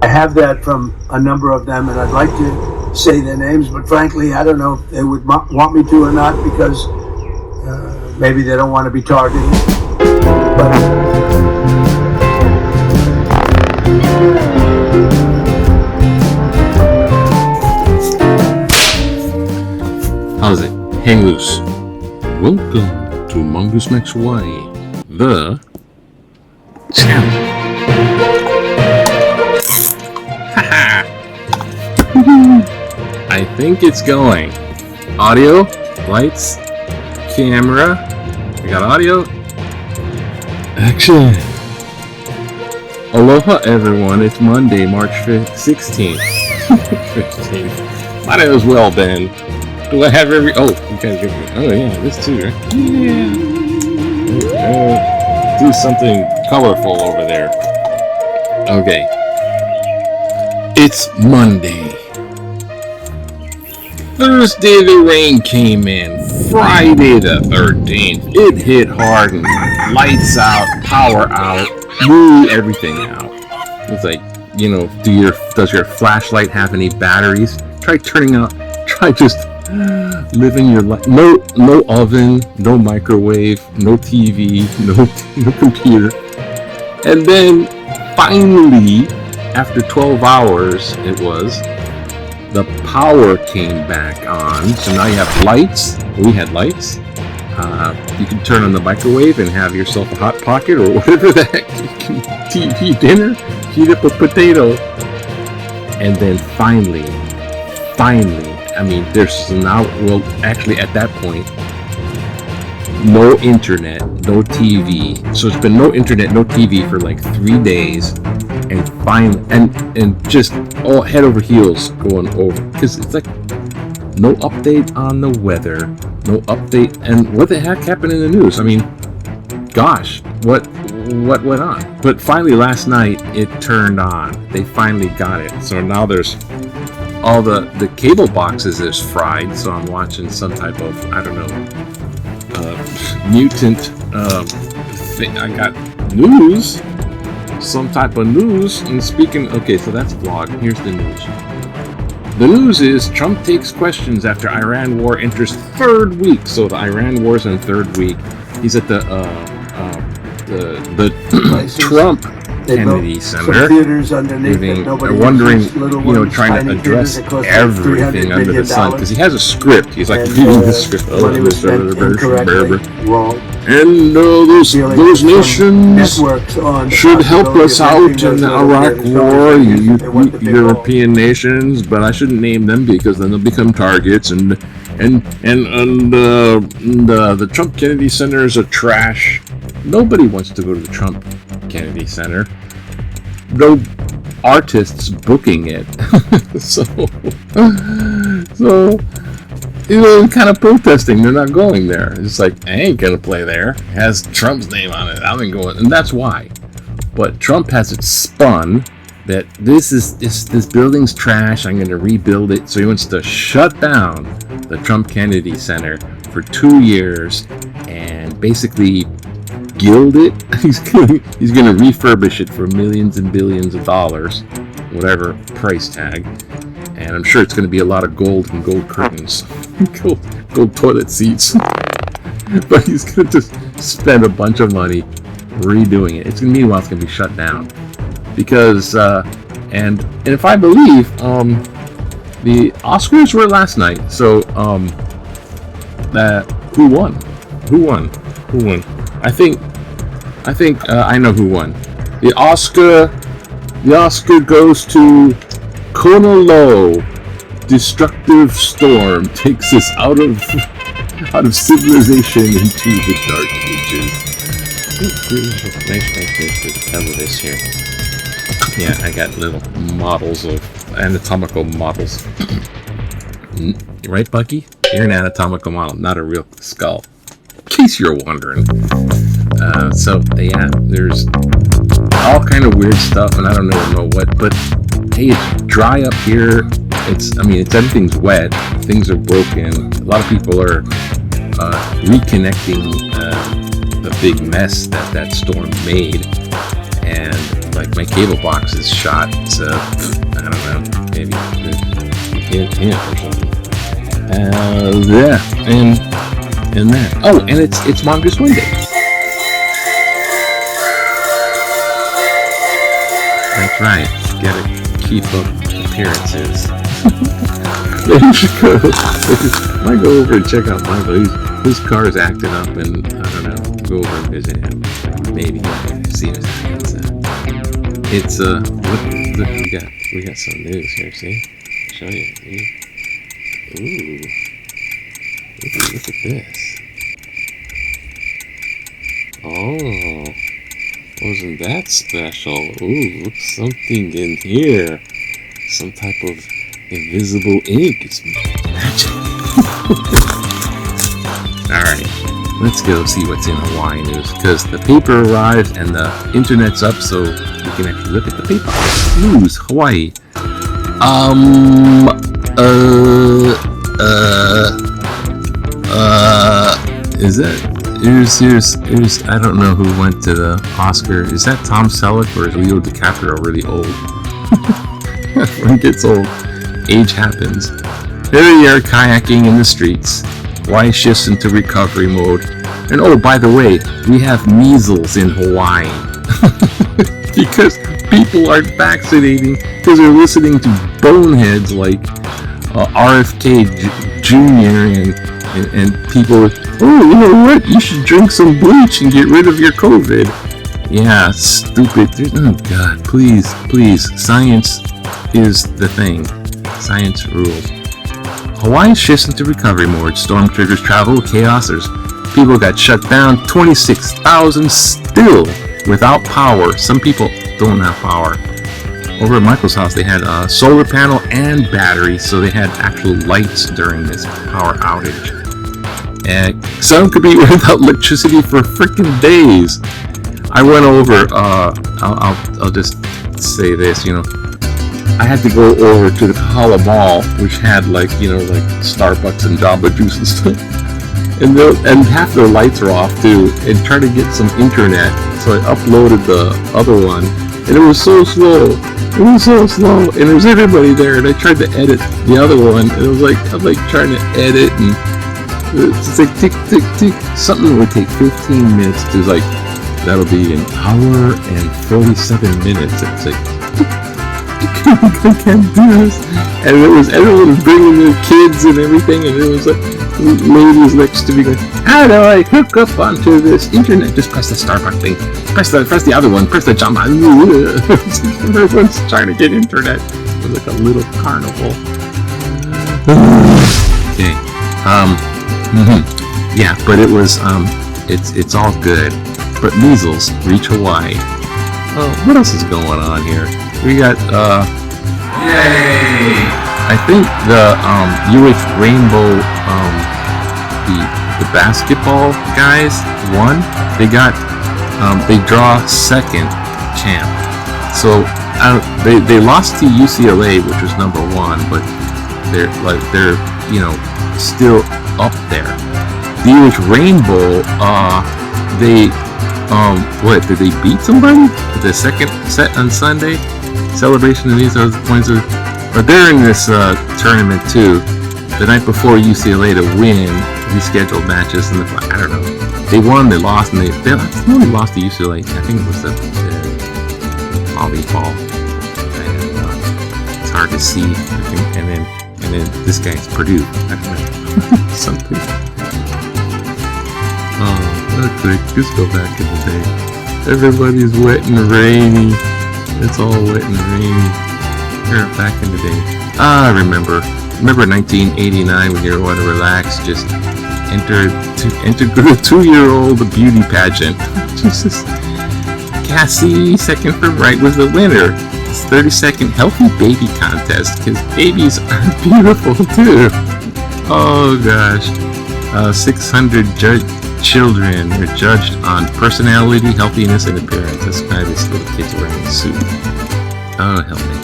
I have that from a number of them, and I'd like to say their names, but frankly, I don't know if they would want me to or not, because maybe they don't want to be targeted. But how's it? Hang loose. Welcome to Mongoose Next Way, the channel. I think it's going. Audio, lights, camera. We got audio. Action. Aloha everyone, it's Monday, March 16th. 15th. Might as well then. Do I have every... Oh, you guys give me... Oh yeah, this too, right? Yeah. Do something colorful over there. Okay. It's Monday. Thursday the rain came in. Friday the 13th. It hit hard and lights out, power out, blew everything out. It's like, you know, does your flashlight have any batteries? Try just living your life. No oven, no microwave, no TV, no computer. And then finally, after 12 hours, the power came back on. So now you have lights. We had lights. You can turn on the microwave and have yourself a Hot Pocket or whatever the heck. You can TV dinner, heat up a potato. And then finally, I mean, there's now, well, actually at that point, no internet, no TV. So it's been no internet, no TV for like 3 days. And finally, and just all head over heels going over, because it's like no update on the weather, no update, and what the heck happened in the news? I mean, gosh, what went on? But finally last night it turned on. They finally got it. So now there's all the cable boxes is fried. So I'm watching some type of, I don't know, mutant thing. I got news. Some type of news. And speaking, okay, so that's vlog. Here's the news. The news is Trump takes questions after Iran war enters third week. So the Iran war's in third week. He's at the Trump Kennedy Center, wondering, you know, trying to address everything under the sun, because he has a script. He's like reading the script. And those nations should help us out in the Iraq war, European nations, but I shouldn't name them because then they'll become targets. And the Trump Kennedy Center is a trash. Nobody wants to go to the Trump Kennedy Center. No artists booking it. so you know, kind of protesting. They're not going there. It's like, I ain't gonna play there. It has Trump's name on it. I ain't going, and that's why. But Trump has it spun that this building's trash. I'm gonna rebuild it. So he wants to shut down the Trump Kennedy Center for 2 years and basically gild it. He's gonna refurbish it for millions and billions of dollars, whatever price tag. And I'm sure it's going to be a lot of gold and gold curtains, gold toilet seats. But he's going to just spend a bunch of money redoing it. Meanwhile, it's going to be shut down because and if I believe the Oscars were last night. So who won? I think I know who won. The Oscar goes to Honolulu. Destructive storm takes us out of civilization into the dark ages. Nice cover this here. Yeah, I got little models of anatomical models. Right, Bucky? You're an anatomical model, not a real skull. In case you're wondering. So yeah, there's all kind of weird stuff, and I don't know what, but hey, it's dry up here. It's everything's wet. Things are broken. A lot of people are reconnecting the big mess that storm made, and like my cable box is shot. So I don't know, maybe hint or something. Yeah, and that. Oh, and it's Mongoose Monday. That's right. Gotta keep up appearances. Maybe you should go. Might go over and check out Michael. His car is acting up, and I don't know. Go over and visit him. Maybe see what's happening. It's look, we got some news here. See, show you. Ooh, look at this. Oh, wasn't that special? Ooh, look, something in here. Some type of invisible ink. It's magic. Alright, let's go see what's in Hawaii news. Because the paper arrived and the internet's up, so we can actually look at the paper. News, Hawaii. Is that... Here's I don't know who went to the Oscar. Is that Tom Selleck or is Leo DiCaprio really old? When it gets old, age happens. Here we are kayaking in the streets. Hawaii shifts into recovery mode. And oh, by the way, we have measles in Hawaii. Because people aren't vaccinating because they're listening to boneheads like RFK Jr. and people, oh, you know what? You should drink some bleach and get rid of your COVID. Yeah, stupid. Oh, God, please. Science is the thing. Science rules. Hawaii shifts into recovery mode. Storm triggers travel chaos. There's people got shut down. 26,000 still without power. Some people don't have power. Over at Michael's house, they had a solar panel and battery, so they had actual lights during this power outage. And some could be without electricity for freaking days. I went over. I'll just say this, you know. I had to go over to the Kahala Mall, which had like Starbucks and Jamba Juice and stuff, and half their lights are off too. And try to get some internet, so I uploaded the other one, and it was so slow. And there was everybody there, and I tried to edit the other one, and it was like I'm like trying to edit, and it's like tick tick tick. Something would take 15 minutes to like that'll be an hour and 47 minutes. It's like. I can't do this. And everyone was bringing their kids and everything, and it was like ladies next to me going, how do I hook up onto this internet? Just press the Starbucks thing. Press the other one. Press the Jamba. Everyone's trying to get internet. It was like a little carnival. Okay. Yeah, but it was it's all good. But measles reach Hawaii. Oh, what else is going on here? We got, yay! I think the UH Rainbow, the basketball guys won. They got, they draw second champ. So they lost to UCLA, which was number one, but they're still up there. The UH Rainbow, what did they beat somebody? The second set on Sunday. Celebration of these are the points but they're in this tournament too. The night before UCLA to win rescheduled matches, and I don't know. They won, they lost, and they only lost to UCLA. I think it was the volleyball. It's hard to see. And then this guy's Purdue. I don't know. Something. Oh, okay. Just go back in the day. Everybody's wet and rainy. It's all wet and rainy. Here, back in the day. I remember 1989 when you want to relax, just enter the 2-year-old beauty pageant. Jesus. Cassie, second from right, was the winner. It's 30-second healthy baby contest, because babies are beautiful too. Oh gosh. 600 children are judged on personality, healthiness, and appearance. That's why this little kid's wearing a suit. Oh, help me.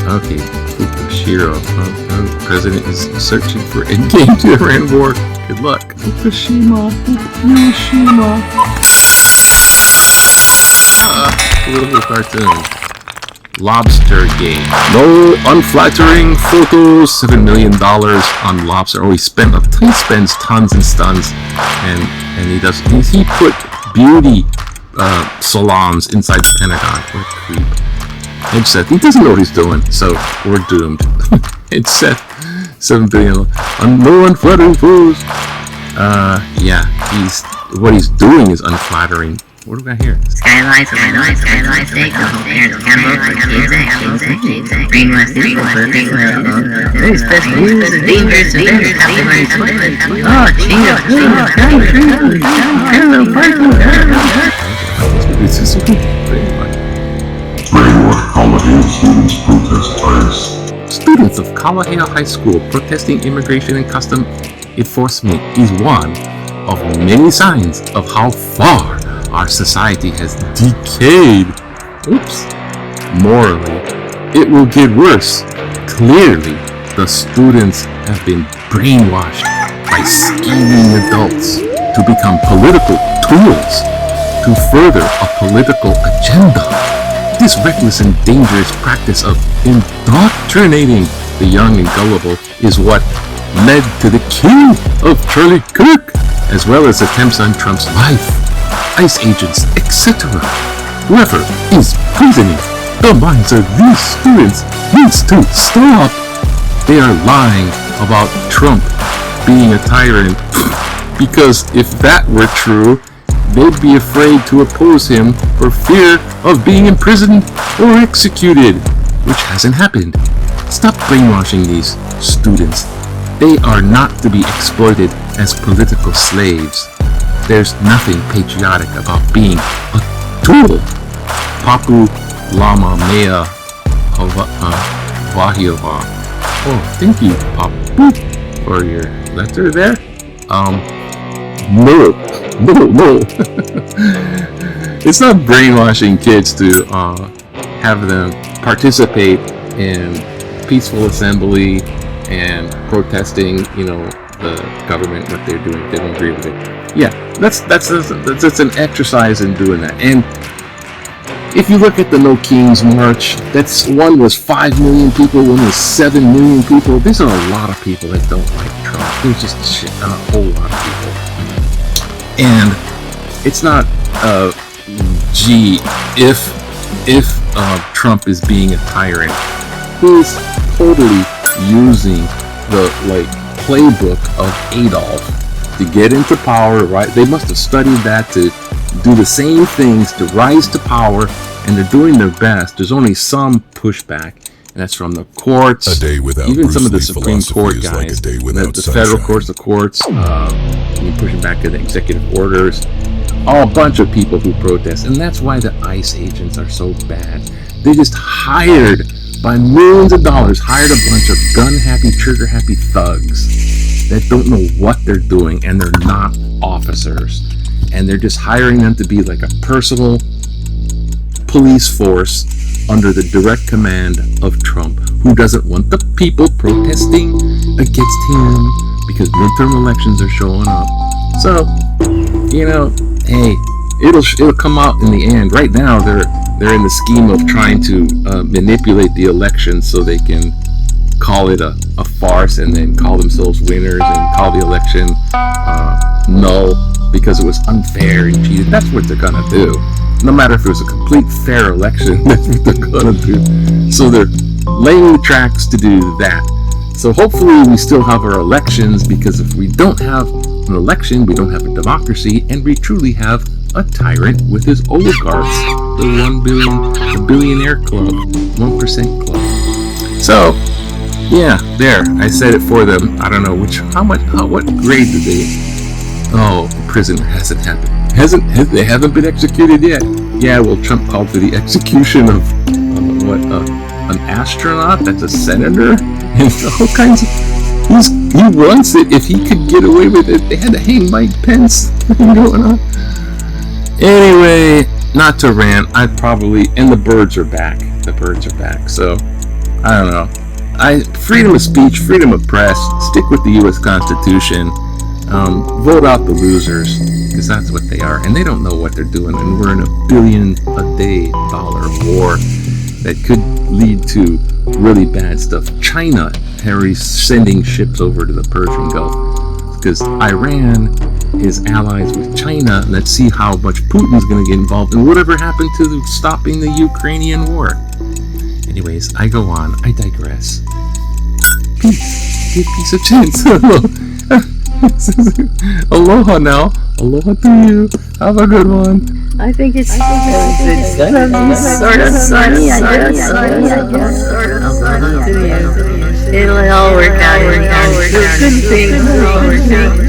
Okay, Fukushiro. The president is searching for endgame to Iran war. Good luck. Fukushima. Political cartoon. Lobster Gate. No unflattering photos. $7 million on lobster. Oh, he spends tons and tons, and he put beauty salons inside the Pentagon. What a creep. It said he doesn't know what he's doing, so we're doomed. It said $7 billion on no unflattering photos. Yeah, what he's doing is unflattering. What do we got here? Skylights, steak, the parents handbook for kids, brainwash this for very special news, dangerous events happening in toilet. Oh, Jesus, Brainwash Colorado students protest ICE. Students of Kalahea High School protesting immigration and custom enforcement is one of many signs of how far our society has decayed. Oops. Morally, it will get worse. Clearly, the students have been brainwashed by scheming adults to become political tools to further a political agenda. This reckless and dangerous practice of indoctrinating the young and gullible is what led to the killing of Charlie Kirk, as well as attempts on Trump's life. ICE agents, etc. Whoever is poisoning the minds of these students needs to stop. They are lying about Trump being a tyrant because if that were true, they'd be afraid to oppose him for fear of being imprisoned or executed, which hasn't happened. Stop brainwashing these students. They are not to be exploited as political slaves. There's nothing patriotic about being a tool. Papu Lama Mea Vahiova. Oh, thank you, Papu, for your letter there. No. It's not brainwashing kids to have them participate in peaceful assembly and protesting, the government, what they're doing. They don't agree with it. Yeah, that's an exercise in doing that. And if you look at the No Kings March, one was 5 million people, one was 7 million people. These are a lot of people that don't like Trump. There's just a whole lot of people. And it's not, if Trump is being a tyrant, he's totally using the playbook of Adolf to get into power, right? They must have studied that to do the same things to rise to power, and they're doing their best. There's only some pushback, and that's from the courts, A day without even Bruce some of the Lee Supreme Court philosophy is like guys, a day without the federal sunshine. courts, pushing back to the executive orders. A bunch of people who protest, and that's why the ICE agents are so bad. They just hired by millions of dollars, hired a bunch of gun-happy, trigger-happy thugs that don't know what they're doing, and they're not officers. And they're just hiring them to be like a personal police force under the direct command of Trump, who doesn't want the people protesting against him because midterm elections are showing up. So, hey, it'll come out in the end. Right now, they're in the scheme of trying to manipulate the election so they can call it a farce and then call themselves winners and call the election null because it was unfair and cheated. That's what they're gonna do. No matter if it was a complete fair election, that's what they're gonna do. So they're laying the tracks to do that. So hopefully we still have our elections, because if we don't have an election, we don't have a democracy, and we truly have a tyrant with his oligarchs, the billionaire club, 1% club. So, yeah, there, I said it for them. I don't know what grade did they? Oh, prison hasn't happened. They haven't been executed yet. Yeah, well, Trump called for the execution of an astronaut that's a senator, and all kinds of. He wants it. If he could get away with it, they had to hang Mike Pence. Going on. Anyway, not to rant. And the birds are back. So, I don't know. Freedom of speech, freedom of press. Stick with the U.S. Constitution. vote out the losers, because that's what they are, and they don't know what they're doing, and we're in $1 billion a day war that could lead to really bad stuff. China, Harry's sending ships over to the Persian Gulf because Iran is allies with China. Let's see how much Putin's going to get involved and whatever happened to stopping the Ukrainian war. Anyways, I go on. I digress. Peace. Give peace a chance. Aloha now. Aloha to you. Have a good one. I think it's sort of sunny, I guess. It'll all work out. Good things will all work out.